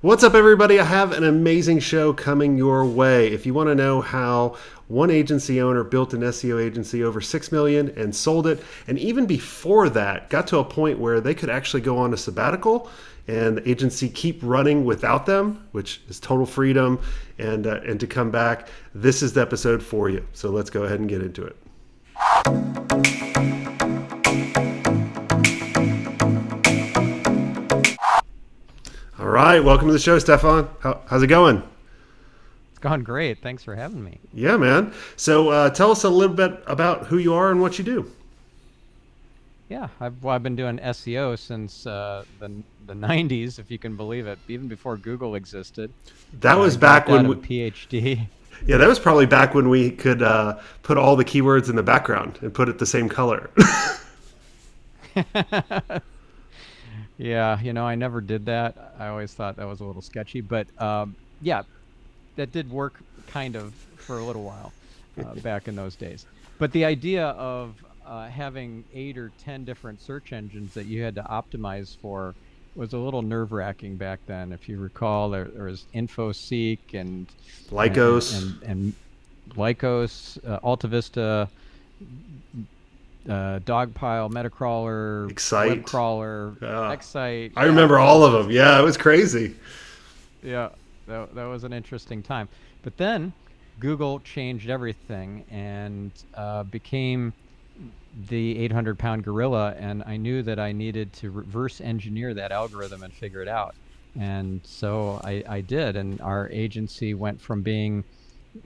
What's up, everybody? I have an amazing show coming your way. If you want to know how one agency owner built an SEO agency over 6 million and sold it, and even before that, got to a point where they could actually go on a sabbatical and the agency keep running without them, which is total freedom, and to come back, this is the episode for you. So let's go ahead and get into it. All right, welcome to the show, Stefan. How's it going? It's gone great. Thanks for having me. Yeah, man. So tell us a little bit about who you are and what you do. Yeah, I've been doing SEO since the 90s, if you can believe it, even before Google existed. That was back when we PhD. Yeah, that was probably back when we could put all the keywords in the background and put it the same color. Yeah, I never did that. I always thought that was a little sketchy, but yeah, that did work kind of for a little while back in those days. But the idea of having 8 or 10 different search engines that you had to optimize for was a little nerve-wracking back then. If you recall, there was InfoSeek and Lycos, and Lycos, AltaVista, Dogpile, Metacrawler, Excite, WebCrawler, Excite. I remember all of them. Yeah, it was crazy. Yeah, that was an interesting time. But then Google changed everything and became the 800-pound gorilla, and I knew that I needed to reverse engineer that algorithm and figure it out. And so I did, and our agency went from being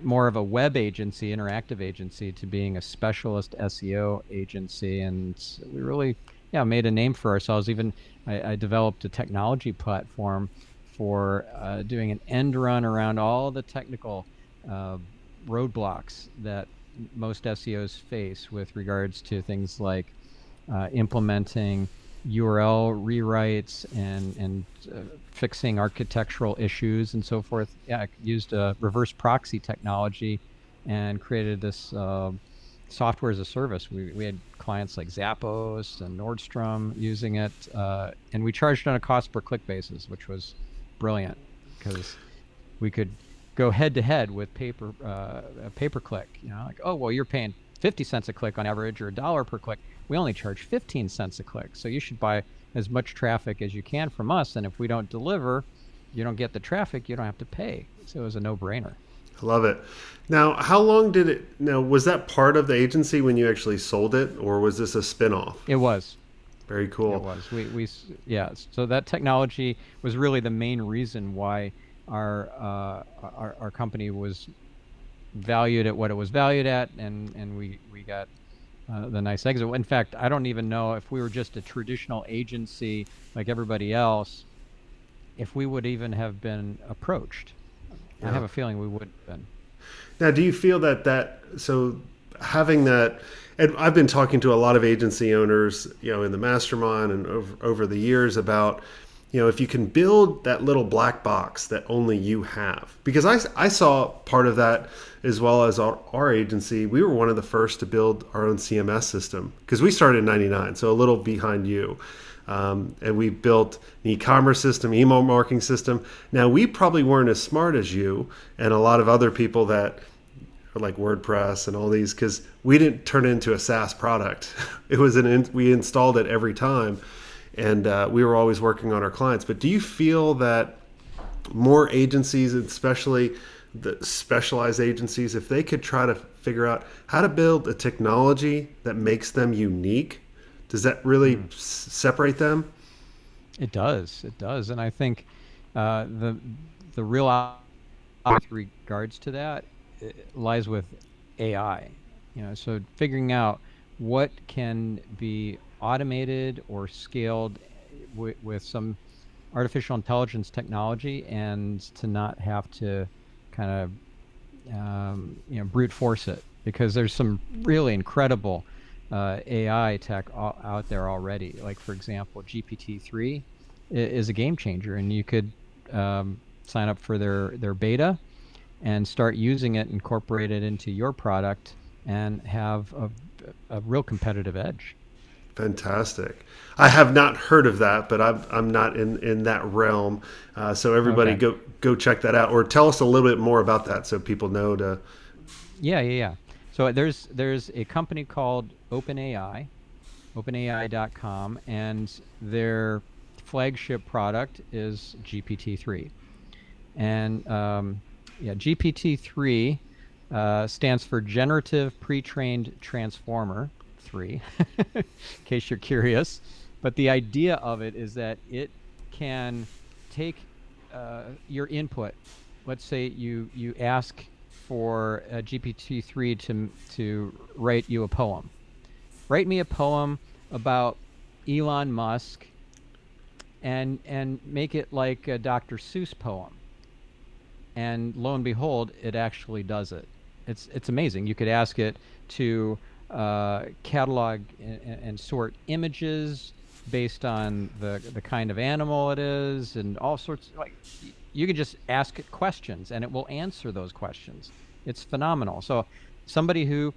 more of a web agency, interactive agency, to being a specialist SEO agency. And we really made a name for ourselves. Even I developed a technology platform for doing an end run around all the technical roadblocks that most SEOs face with regards to things like implementing URL rewrites and fixing architectural issues and so forth. Yeah, I used a reverse proxy technology and created this software as a service. We had clients like Zappos and Nordstrom using it, and we charged on a cost per click basis, which was brilliant because we could go head to head with pay per click. Like, oh, well, you're paying 50 cents a click on average or $1 per click. We only charge 15 cents a click. So you should buy as much traffic as you can from us. And if we don't deliver, you don't get the traffic, you don't have to pay. So it was a no-brainer. I love it. Now, how long did it, was that part of the agency when you actually sold it, or was this a spinoff? It was. Very cool. It was. So that technology was really the main reason why our company was valued at what it was valued at, and we got the nice exit. In fact, I don't even know if we were just a traditional agency like everybody else, if we would even have been approached. Yeah. I have a feeling we would have been. Now, do you feel so having that, and I've been talking to a lot of agency owners, in the mastermind and over the years about, if you can build that little black box that only you have. Because I saw part of that as well as our agency. We were one of the first to build our own CMS system because we started in 99, so a little behind you. And we built an e-commerce system, email marketing system. Now, we probably weren't as smart as you and a lot of other people that are like WordPress and all these, because we didn't turn it into a SaaS product. It was we installed it every time. And we were always working on our clients. But do you feel that more agencies, especially the specialized agencies, if they could try to figure out how to build a technology that makes them unique, does that really separate them? It does. And I think the real with regards to that lies with AI. So figuring out what can be automated or scaled with some artificial intelligence technology, and to not have to kind of brute force it, because there's some really incredible AI tech out there already. Like, for example, GPT-3 is a game changer, and you could sign up for their beta and start using it, incorporate it into your product, and have a real competitive edge. Fantastic. I have not heard of that, but I'm not in that realm. So everybody Okay. go check that out, or tell us a little bit more about that so people know to. Yeah, yeah, yeah. So there's a company called OpenAI, openai.com, and their flagship product is GPT-3. And yeah, GPT-3 stands for Generative Pre-trained Transformer 3, in case you're curious. But the idea of it is that it can take your input. Let's say you ask for GPT-3 to write you a poem. Write me a poem about Elon Musk and make it like a Dr. Seuss poem. And lo and behold, it actually does it. It's amazing. You could ask it to catalog and sort images based on the kind of animal it is, and all sorts. Like you could just ask it questions, and it will answer those questions. It's phenomenal. So somebody who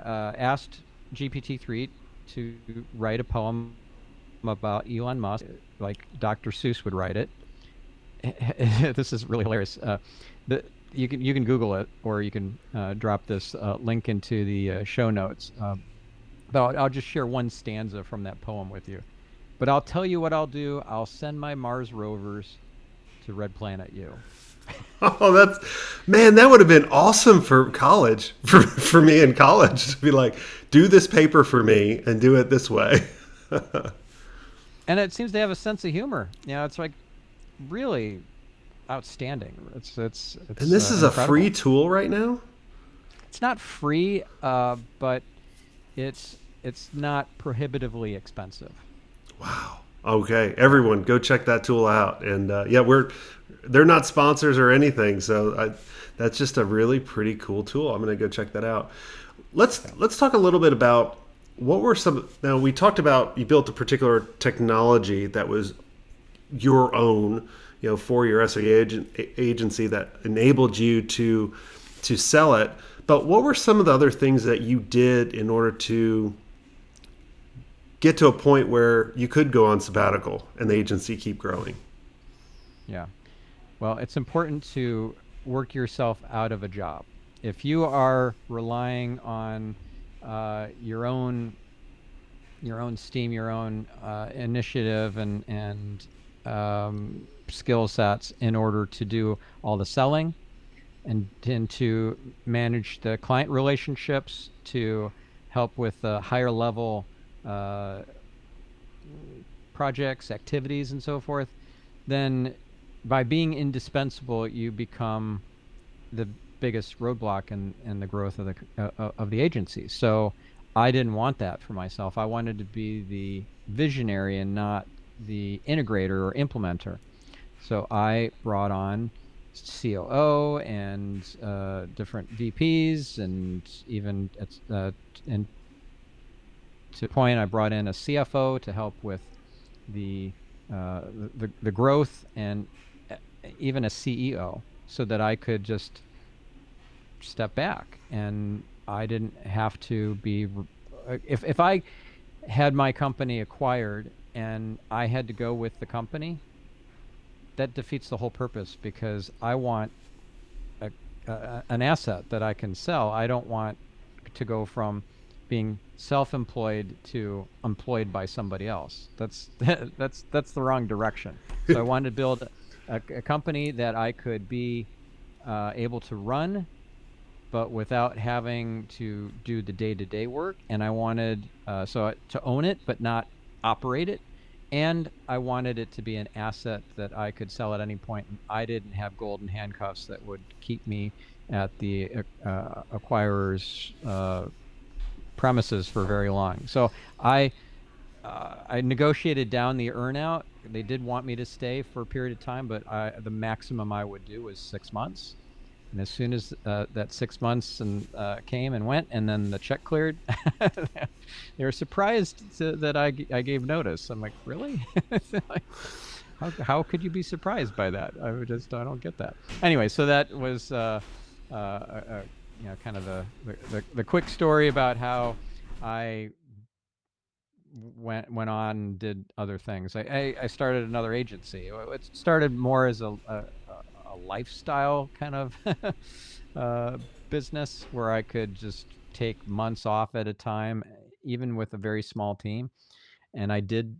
asked GPT-3 to write a poem about Elon Musk, like Dr. Seuss would write it. This is really hilarious. The, you can Google it, or you can drop this link into the show notes. But I'll just share one stanza from that poem with you. But I'll tell you what I'll do. I'll send my Mars rovers to Red Planet U. Oh, that's man, that would have been awesome for college, for me in college to be like, do this paper for me and do it this way. And it seems to have a sense of humor. It's like really outstanding. And It's this is a free incredible. tool right now. It's not free, but it's not prohibitively expensive. Wow. Okay, everyone, go check that tool out. And yeah, they're not sponsors or anything, so that's just a really pretty cool tool. I'm going to go check that out. Let's talk a little bit about what were some. Now we talked about you built a particular technology that was your own, for your agency that enabled you to sell it. But what were some of the other things that you did in order to get to a point where you could go on sabbatical and the agency keep growing? Yeah. Well, it's important to work yourself out of a job. If you are relying on your own steam, your own initiative, and skill sets in order to do all the selling and to manage the client relationships, to help with higher level uh, projects, activities, and so forth, then by being indispensable, you become the biggest roadblock in the growth of the agency. So I didn't want that for myself. I wanted to be the visionary and not the integrator or implementer. So I brought on COO and different VPs, and even and to the point I brought in a CFO to help with the the growth, and even a CEO, so that I could just step back and I didn't have to be. If I had my company acquired and I had to go with the company, that defeats the whole purpose, because I want an asset that I can sell. I don't want to go from being self-employed to employed by somebody else. That's the wrong direction. So I wanted to build a company that I could be able to run, but without having to do the day-to-day work. And I wanted to own it, but not operate it. And I wanted it to be an asset that I could sell at any point. I didn't have golden handcuffs that would keep me at the acquirer's premises for very long. So I negotiated down the earnout. They did want me to stay for a period of time, but the maximum I would do was 6 months. And as soon as that 6 months came and went, and then the check cleared, they were surprised that I gave notice. I'm like, really? Like, how could you be surprised by that? I don't get that. Anyway, so that was kind of the quick story about how I went on and did other things. I started another agency. It started more as a lifestyle kind of uh, business where I could just take months off at a time, even with a very small team. And I did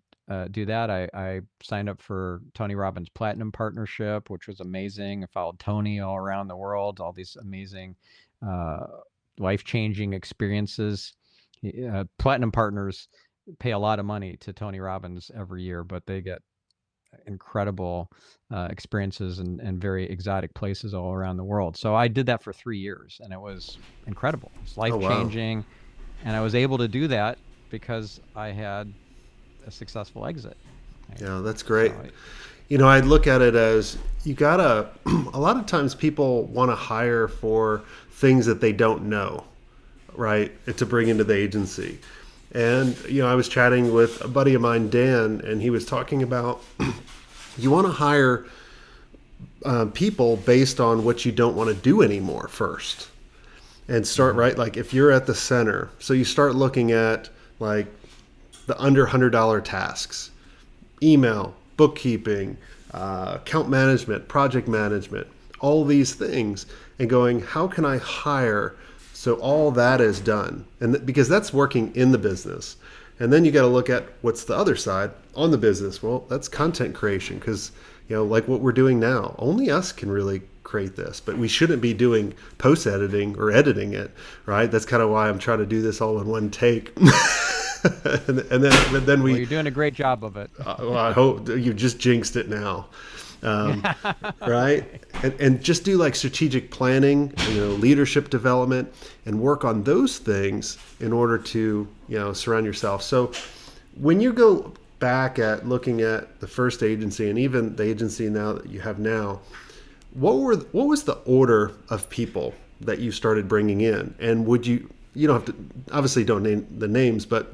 do that. I signed up for Tony Robbins Platinum Partnership, which was amazing. I followed Tony all around the world, all these amazing, uh, life changing experiences. Platinum partners pay a lot of money to Tony Robbins every year, but they get incredible experiences and very exotic places all around the world. So I did that for 3 years, and it was incredible. It was Oh life wow. changing, and I was able to do that because I had a successful exit. Right? Yeah, that's great. So I'd look at it as you gotta. A lot of times, people want to hire for things that they don't know, right? To bring into the agency. And I was chatting with a buddy of mine, Dan, and he was talking about you want to hire people based on what you don't want to do anymore first, and start mm-hmm. right. Like if you're at the center, so you start looking at like the under $100 tasks, email, bookkeeping, account management, project management, all these things, and going, how can I hire so all that is done? And because that's working in the business. And then you got to look at what's the other side on the business. Well, that's content creation because, like what we're doing now, only us can really create this, but we shouldn't be doing post editing or editing it, right? That's kind of why I'm trying to do this all in one take. and then Well, we you're doing a great job of it. well, I hope you just jinxed it now. Um, right? Okay. And just do like strategic planning, leadership development, and work on those things in order to, surround yourself. So when you go back at looking at the first agency and even the agency now that you have now, what was the order of people that you started bringing in? And you don't have to, obviously don't name the names, but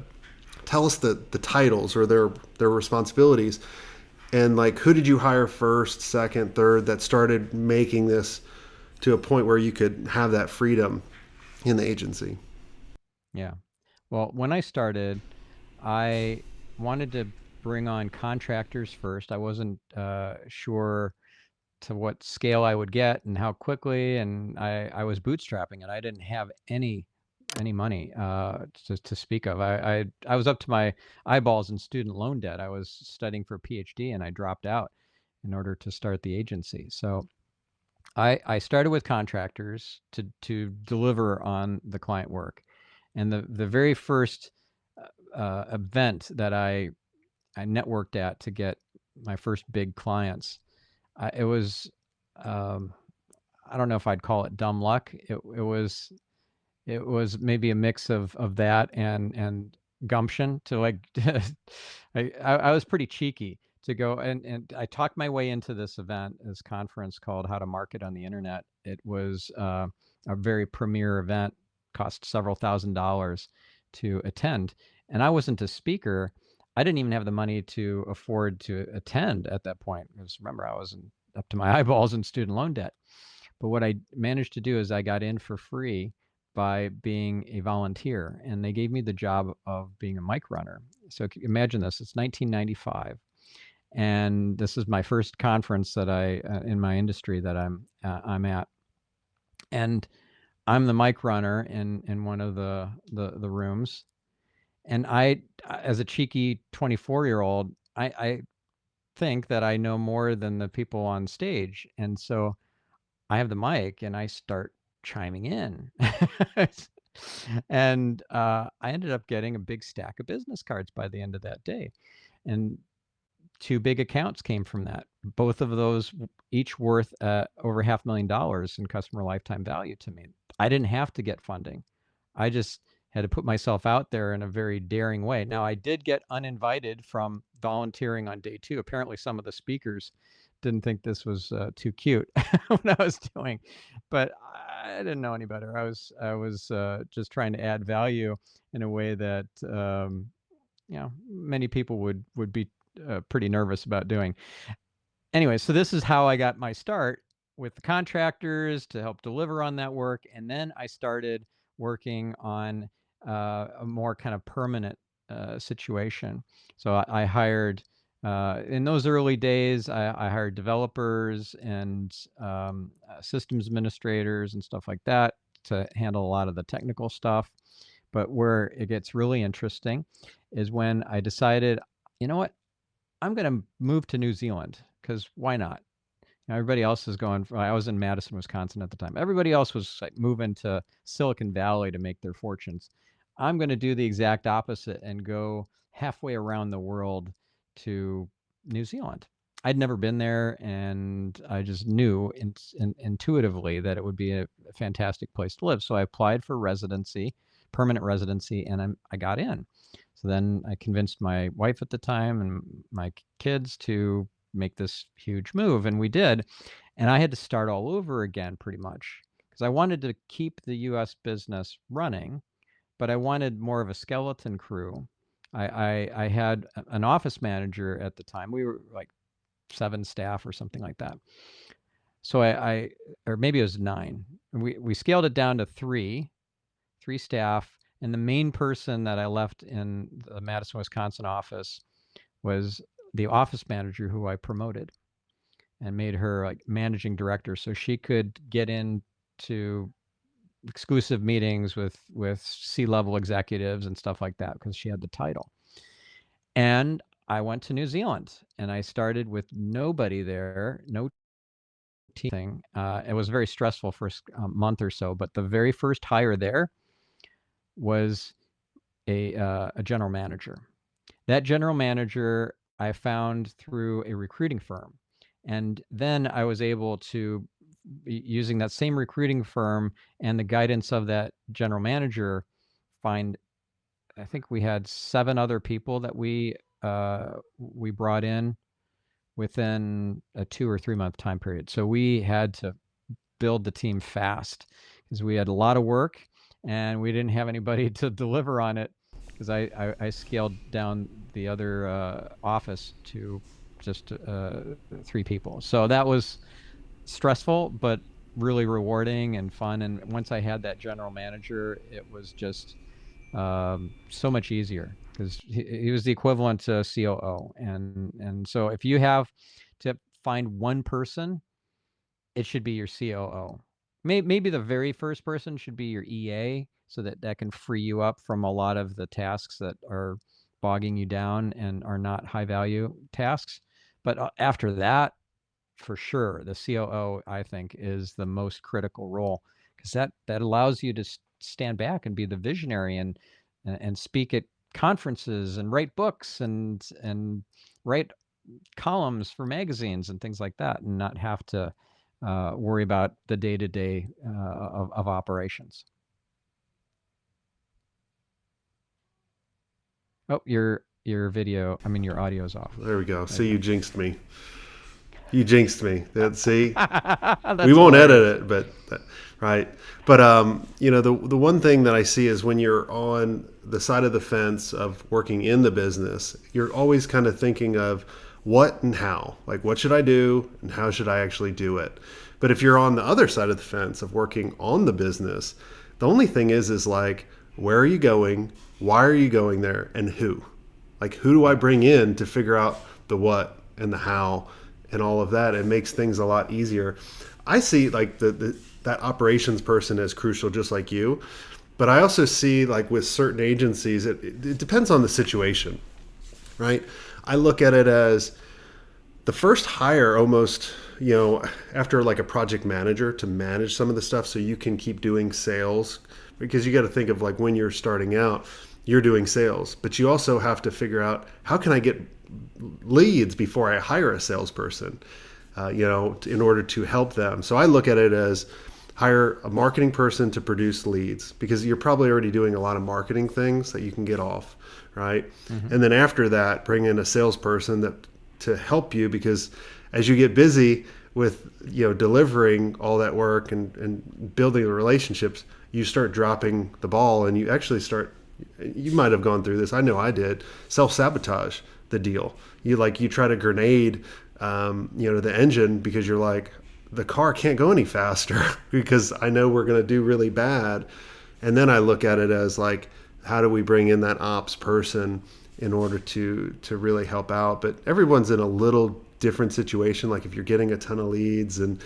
tell us the titles or their responsibilities, and like who did you hire first, second, third that started making this to a point where you could have that freedom in the agency. Yeah. Well, when I started, I wanted to bring on contractors first. I wasn't sure to what scale I would get and how quickly, and I was bootstrapping, and I didn't have any money to speak of. I was up to my eyeballs in student loan debt. I was studying for a PhD, and I dropped out in order to start the agency. So I started with contractors to deliver on the client work, and the very first event that I networked at to get my first big clients, it was um, I don't know if I'd call it dumb luck. It was maybe a mix of that and gumption to like I was pretty cheeky to go, and I talked my way into this conference called How to Market on the Internet. It was a very premier event, cost several $1,000s to attend, and I wasn't a speaker. I didn't even have the money to afford to attend at that point because remember I was up to my eyeballs in student loan debt. But what I managed to do is I got in for free by being a volunteer, and they gave me the job of being a mic runner. So imagine this: it's 1995, and this is my first conference that I in my industry that I'm at, and I'm the mic runner in one of the rooms, and as a cheeky 24-year-old, I think that I know more than the people on stage, and so I have the mic and I start chiming in. And I ended up getting a big stack of business cards by the end of that day. And two big accounts came from that. Both of those, each worth over $500,000 in customer lifetime value to me. I didn't have to get funding. I just had to put myself out there in a very daring way. Now, I did get uninvited from volunteering on day two. Apparently, some of the speakers didn't think this was too cute what I was doing, but I didn't know any better. I was just trying to add value in a way that many people would be pretty nervous about doing. Anyway, so this is how I got my start with the contractors to help deliver on that work, and then I started working on a more kind of permanent situation. So I hired, in those early days, I hired developers and systems administrators and stuff like that to handle a lot of the technical stuff. But where it gets really interesting is when I decided, you know what, I'm going to move to New Zealand because why not? Everybody else is going. I was in Madison, Wisconsin at the time. Everybody else was like moving to Silicon Valley to make their fortunes. I'm going to do the exact opposite and go halfway around the world to New Zealand. I'd never been there, and I just knew intuitively that it would be a fantastic place to live. So I applied for residency, permanent residency, and I got in. So then I convinced my wife at the time and my kids to make this huge move, and we did. And I had to start all over again pretty much because I wanted to keep the US business running, but I wanted more of a skeleton crew. I had an office manager at the time. We were like 7 staff or something like that. So or maybe it was 9. We scaled it down to 3 staff, and the main person that I left in the Madison, Wisconsin office was the office manager who I promoted and made her like managing director so she could get into exclusive meetings with C-level executives and stuff like that because she had the title. And I went to New Zealand and I started with nobody there, no team. It was very stressful for a month or so, but the very first hire there was a general manager. That general manager I found through a recruiting firm. And then I was able to, using that same recruiting firm and the guidance of that general manager, find, I think we had 7 other people that we brought in within a 2 or 3 month time period. So we had to build the team fast because we had a lot of work and we didn't have anybody to deliver on it because I scaled down the other office to just 3 people. So that was stressful, but really rewarding and fun. And once I had that general manager, it was just so much easier because he was the equivalent to COO. And so if you have to find one person, it should be your COO. Maybe the very first person should be your EA so that can free you up from a lot of the tasks that are bogging you down and are not high value tasks. But after that, for sure, the COO, I think, is the most critical role because that allows you to stand back and be the visionary and speak at conferences and write books and write columns for magazines and things like that and not have to worry about the day-to-day of operations. Oh, your video, your audio is off. There we go. See, you jinxed me. You jinxed me. See, we hilarious. won't edit it, but right. But the one thing that I see is when you're on the side of the fence of working in the business, you're always kind of thinking of what and how. Like, what should I do and how should I actually do it? But if you're on the other side of the fence of working on the business, the only thing is like, where are you going? Why are you going there? And who? Like, who do I bring in to figure out the what and the how and all of that? It makes things a lot easier. I see like that operations person as crucial, just like you. But I also see like with certain agencies, it depends on the situation, right? I look at it as the first hire almost, after like a project manager to manage some of the stuff so you can keep doing sales, because you got to think of like when you're starting out, you're doing sales, but you also have to figure out how can I get leads before I hire a salesperson, in order to help them. So I look at it as hire a marketing person to produce leads because you're probably already doing a lot of marketing things that you can get off, right? Mm-hmm. And then after that, bring in a salesperson to help you because as you get busy with delivering all that work and building the relationships, you start dropping the ball and you actually you might have gone through this. I know I did. Self-sabotage the deal. You try to grenade, the engine because you're like, the car can't go any faster because I know we're going to do really bad. And then I look at it as like, how do we bring in that ops person in order to really help out. But everyone's in a little different situation. Like if you're getting a ton of leads and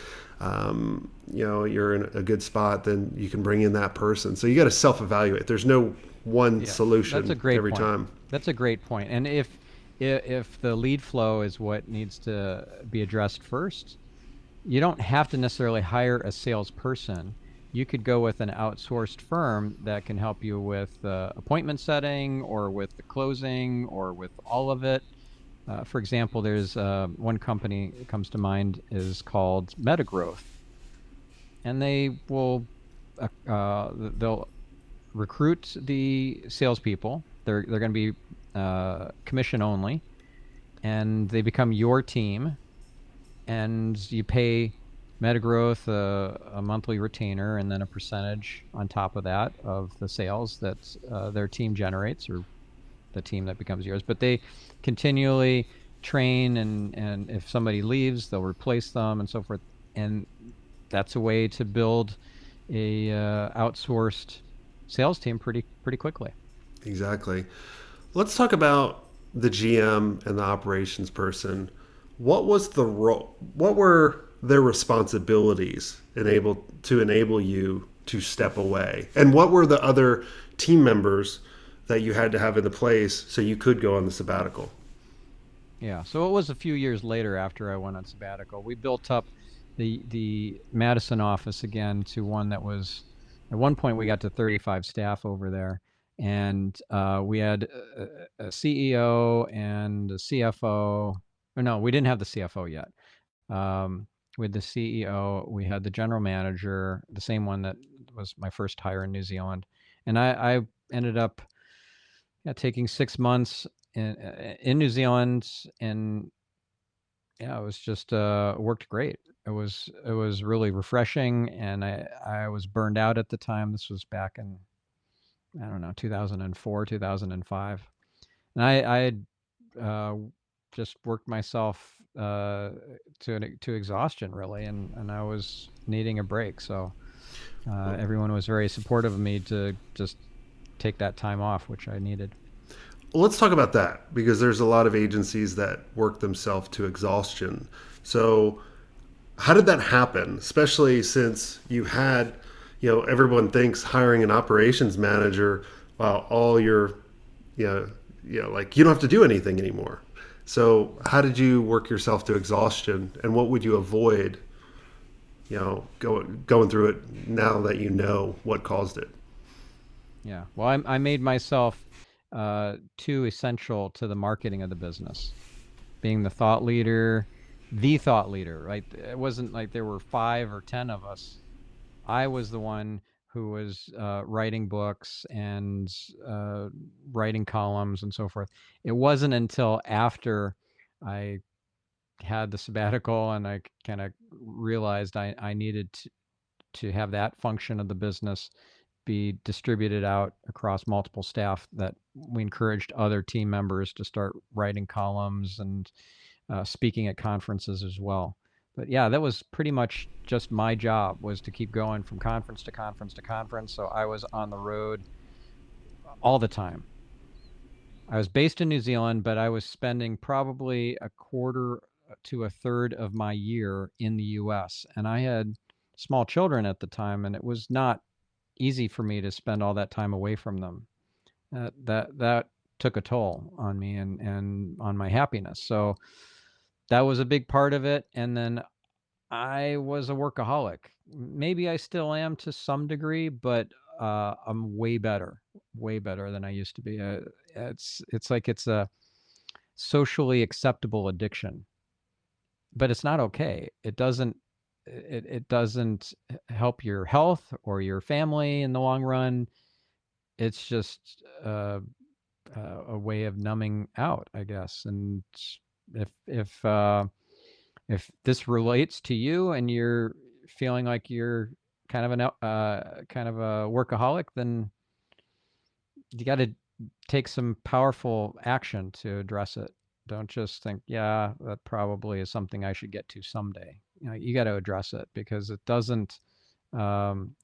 you're in a good spot, then you can bring in that person. So you got to self-evaluate. There's no one Yeah, that's a solution great every point. time. That's a great point. And if the lead flow is what needs to be addressed first, you don't have to necessarily hire a salesperson. You could go with an outsourced firm that can help you with appointment setting or with the closing or with all of it. For example, there's one company that comes to mind is called Metagrowth, and they'll recruit the salespeople. They're going to be commission only, and they become your team, and you pay Metagrowth a monthly retainer and then a percentage on top of that of the sales that their team generates, or the team that becomes yours. But they continually train, and if somebody leaves, they'll replace them and so forth. And that's a way to build a outsourced sales team pretty quickly. Exactly. Let's talk about the GM and the operations person. What was the role? What were their responsibilities enable you to step away? And what were the other team members that you had to have in the place so you could go on the sabbatical? Yeah. So it was a few years later after I went on sabbatical. We built up the Madison office again to one that was at one point we got to 35 staff over there, and we had a CEO and a CFO. Or no, we didn't have the CFO yet. With the CEO, we had the general manager, the same one that was my first hire in New Zealand, and I ended up, yeah, taking 6 months in New Zealand, and yeah, it was just worked great. It was really refreshing, and I was burned out at the time. This was back in, I don't know, 2004, 2005, and I had just worked myself to exhaustion really, and I was needing a break. So everyone was very supportive of me to just take that time off, which I needed. Well, let's talk about that because there's a lot of agencies that work themselves to exhaustion. So, how did that happen? Especially since you had, everyone thinks hiring an operations manager, while all your, like you don't have to do anything anymore. So, how did you work yourself to exhaustion, and what would you avoid, going through it now that you know what caused it? Yeah. Well, I made myself too essential to the marketing of the business, being the thought leader, right? It wasn't like there were 5 or 10 of us. I was the one who was writing books and writing columns and so forth. It wasn't until after I had the sabbatical and I kind of realized I needed to have that function of the business be distributed out across multiple staff that we encouraged other team members to start writing columns and speaking at conferences as well. But yeah, that was pretty much just my job, was to keep going from conference to conference to conference. So I was on the road all the time. I was based in New Zealand, but I was spending probably a quarter to a third of my year in the US. And I had small children at the time, and it was not easy for me to spend all that time away from them. That took a toll on me and on my happiness. So that was a big part of it. And then I was a workaholic. Maybe I still am to some degree, but I'm way better than I used to be. It's like it's a socially acceptable addiction, but it's not okay. It doesn't help your health or your family in the long run. It's just a way of numbing out, I guess. And if if uh, if this relates to you and you're feeling like you're kind of a workaholic, then you got to take some powerful action to address it. Don't just think, yeah, that probably is something I should get to someday. You got to address it because um,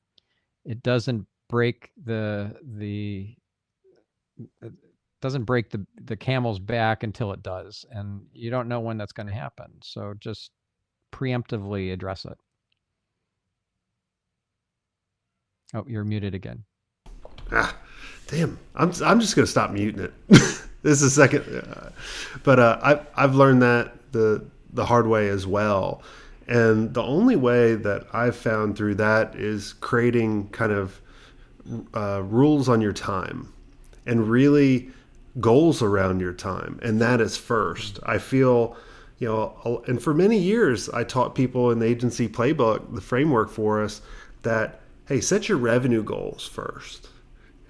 it doesn't break the it doesn't break the camel's back until it does, and you don't know when that's going to happen. So just preemptively address it. Oh, you're muted again. Ah, damn. I'm just gonna stop muting it. This is a second, but I've learned that the hard way as well. And the only way that I've found through that is creating kind of rules on your time and really goals around your time. And that is first. I feel, and for many years, I taught people in the agency playbook, the framework for us, that, hey, set your revenue goals first,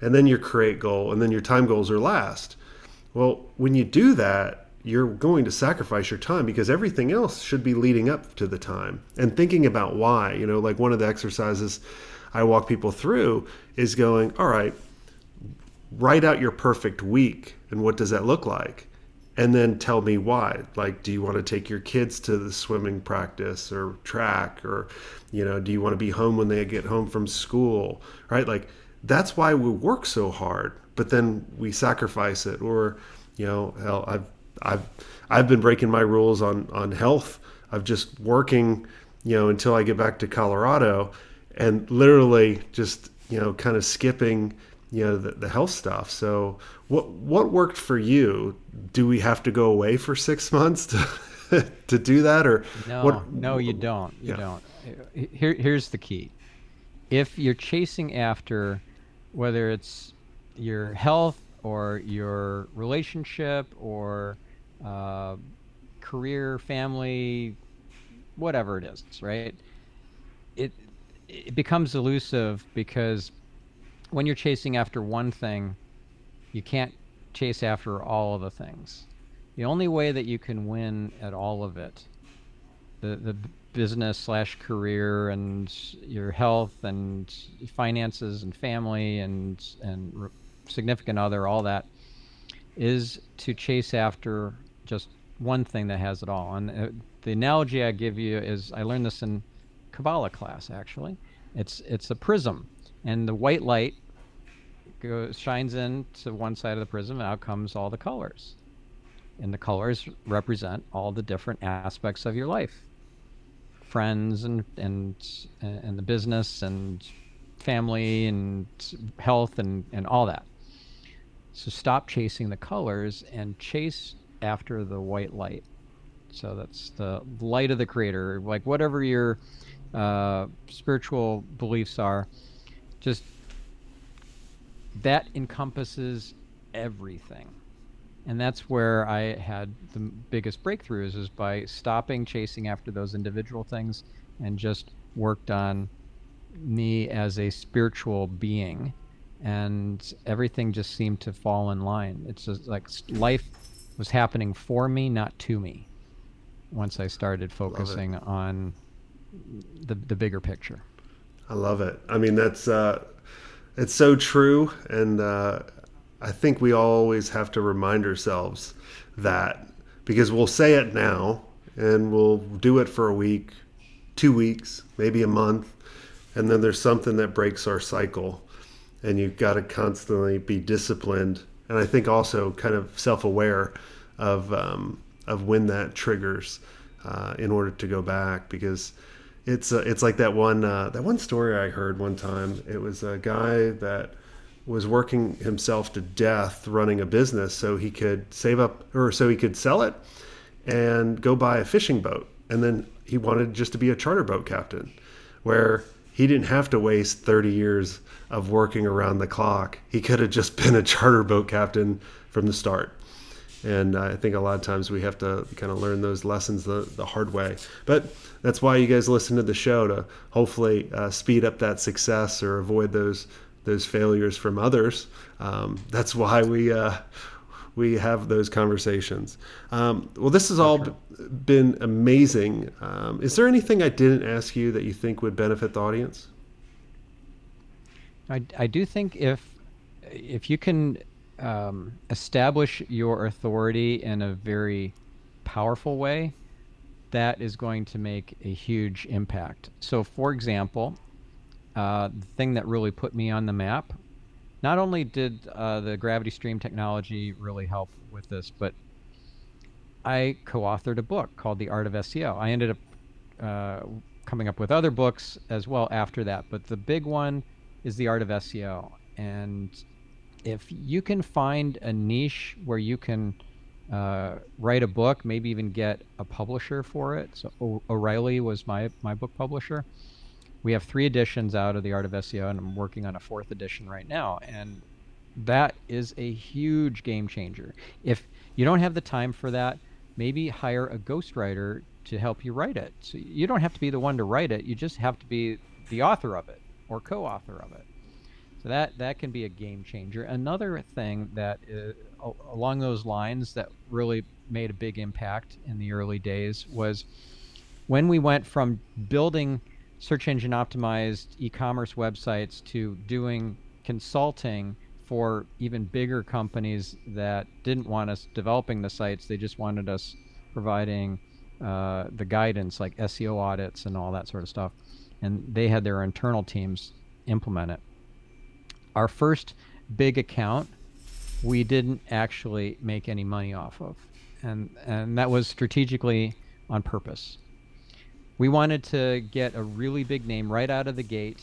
and then your create goal, and then your time goals are last. Well, when you do that, you're going to sacrifice your time because everything else should be leading up to the time and thinking about why. Like one of the exercises I walk people through is going, all right, write out your perfect week and what does that look like? And then tell me why. Like, do you want to take your kids to the swimming practice or track, or, do you want to be home when they get home from school, right? Like, that's why we work so hard, but then we sacrifice it. Or, hell, I've been breaking my rules on health. Of just working, until I get back to Colorado, and literally just, kind of skipping, the health stuff. So what worked for you? Do we have to go away for 6 months to do that, or what? No, you don't. You Yeah. don't. Here's the key. If you're chasing after, whether it's your health or your relationship or uh, career, family, whatever it is, right? It it becomes elusive because when you're chasing after one thing, you can't chase after all of the things. The only way that you can win at all of it, the business slash career and your health and finances and family and significant other, all that, is to chase after just one thing that has it all. And the analogy I give you is, I learned this in Kabbalah class actually. It's a prism, and the white light shines into one side of the prism, and out comes all the colors. And the colors represent all the different aspects of your life, friends and the business and family and health and all that. So stop chasing the colors and chase after the white light. So that's the light of the creator, like whatever your spiritual beliefs are, just that encompasses everything. And that's where I had the biggest breakthroughs, is by stopping chasing after those individual things and just worked on me as a spiritual being, and everything just seemed to fall in line. It's just like life was happening for me, not to me, once I started Love it. focusing on the bigger picture. I love it. I mean, that's it's so true, and I think we always have to remind ourselves that, because we'll say it now and we'll do it for a week, 2 weeks, maybe a month, and then there's something that breaks our cycle, and you've got to constantly be disciplined, and I think also kind of self-aware of when that triggers, in order to go back. Because it's like that one story I heard one time. It was a guy that was working himself to death running a business so he could save up, or so he could sell it and go buy a fishing boat. And then he wanted just to be a charter boat captain, where he didn't have to waste 30 years of working around the clock. He could have just been a charter boat captain from the start. And I think a lot of times we have to kind of learn those lessons the hard way. But that's why you guys listen to the show, to hopefully speed up that success or avoid those failures from others. That's why we have those conversations. Well, this has So all true. been amazing. Is there anything I didn't ask you that you think would benefit the audience? I do think if you can establish your authority in a very powerful way, that is going to make a huge impact. So, for example, the thing that really put me on the map, not only did the gravity stream technology really help with this, but I co-authored a book called The Art of SEO. I ended up coming up with other books as well after that, but the big one is The Art of SEO. And if you can find a niche where you can write a book, maybe even get a publisher for it. So O'Reilly was my book publisher. We have 3 editions out of The Art of SEO, and I'm working on a 4th edition right now. And that is a huge game changer. If you don't have the time for that, maybe hire a ghostwriter to help you write it. So you don't have to be the one to write it. You just have to be the author of it or co-author of it. So that can be a game changer. Another thing that along those lines that really made a big impact in the early days was when we went from building search engine optimized e-commerce websites to doing consulting for even bigger companies that didn't want us developing the sites. They just wanted us providing the guidance, like SEO audits and all that sort of stuff. And they had their internal teams implement it. Our first big account, we didn't actually make any money off of. And that was strategically on purpose. We wanted to get a really big name right out of the gate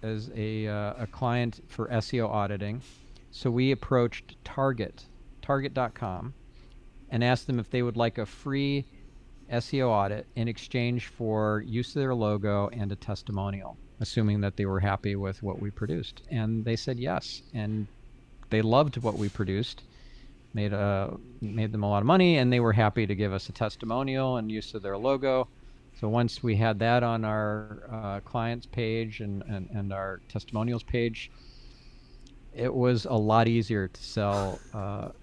as a client for SEO auditing. So we approached Target.com, and asked them if they would like a free SEO audit in exchange for use of their logo and a testimonial, assuming that they were happy with what we produced. And they said yes, and they loved what we produced, made them a lot of money, and they were happy to give us a testimonial and use of their logo. So once we had that on our clients page and our testimonials page, it was a lot easier to sell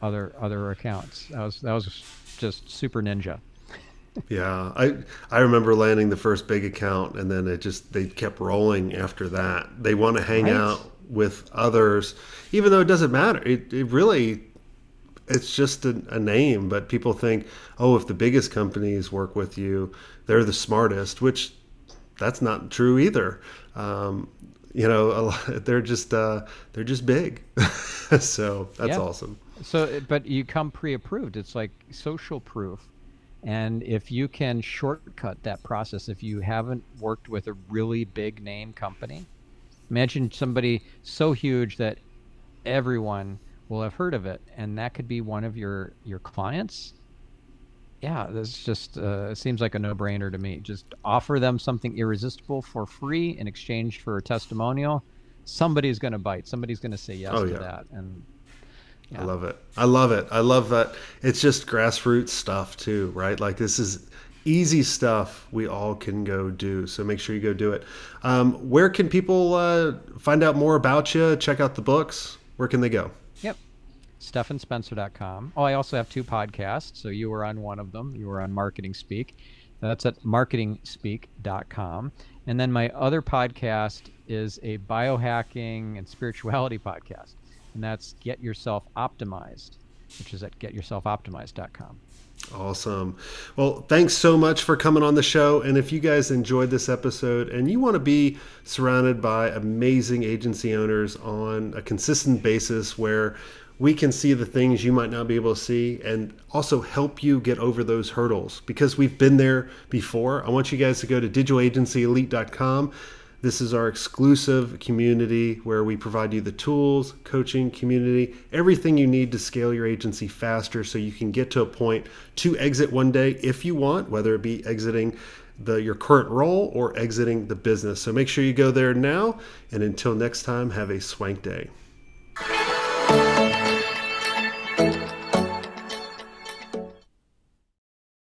other accounts. That was just super ninja. Yeah, I remember landing the first big account, and then they kept rolling after that. They want to hang out with others, even though it doesn't matter. It really, it's just a name, but people think, oh, if the biggest companies work with you, they're the smartest, which that's not true either. They're just big. So that's awesome. So, but you come pre-approved. It's like social proof. And if you can shortcut that process, if you haven't worked with a really big name company, imagine somebody so huge that everyone will have heard of it, and that could be one of your clients. Yeah, this just it seems like a no-brainer to me. Just offer them something irresistible for free in exchange for a testimonial. Somebody's going to bite. Somebody's going to say yes to that. And yeah. I love it. I love that. It's just grassroots stuff too, right? Like this is easy stuff we all can go do. So make sure you go do it. Where can people find out more about you? Check out the books. Where can they go? Yep. StephanSpencer.com. Oh, I also have 2 podcasts. So you were on one of them. You were on Marketing Speak. That's at marketingspeak.com. And then my other podcast is a biohacking and spirituality podcast. And that's Get Yourself Optimized, which is at getyourselfoptimized.com. Awesome. Well, thanks so much for coming on the show. And if you guys enjoyed this episode and you want to be surrounded by amazing agency owners on a consistent basis where we can see the things you might not be able to see and also help you get over those hurdles, because we've been there before, I want you guys to go to digitalagencyelite.com. This is our exclusive community where we provide you the tools, coaching, community, everything you need to scale your agency faster so you can get to a point to exit one day if you want, whether it be exiting your current role or exiting the business. So make sure you go there now. And until next time, have a swank day.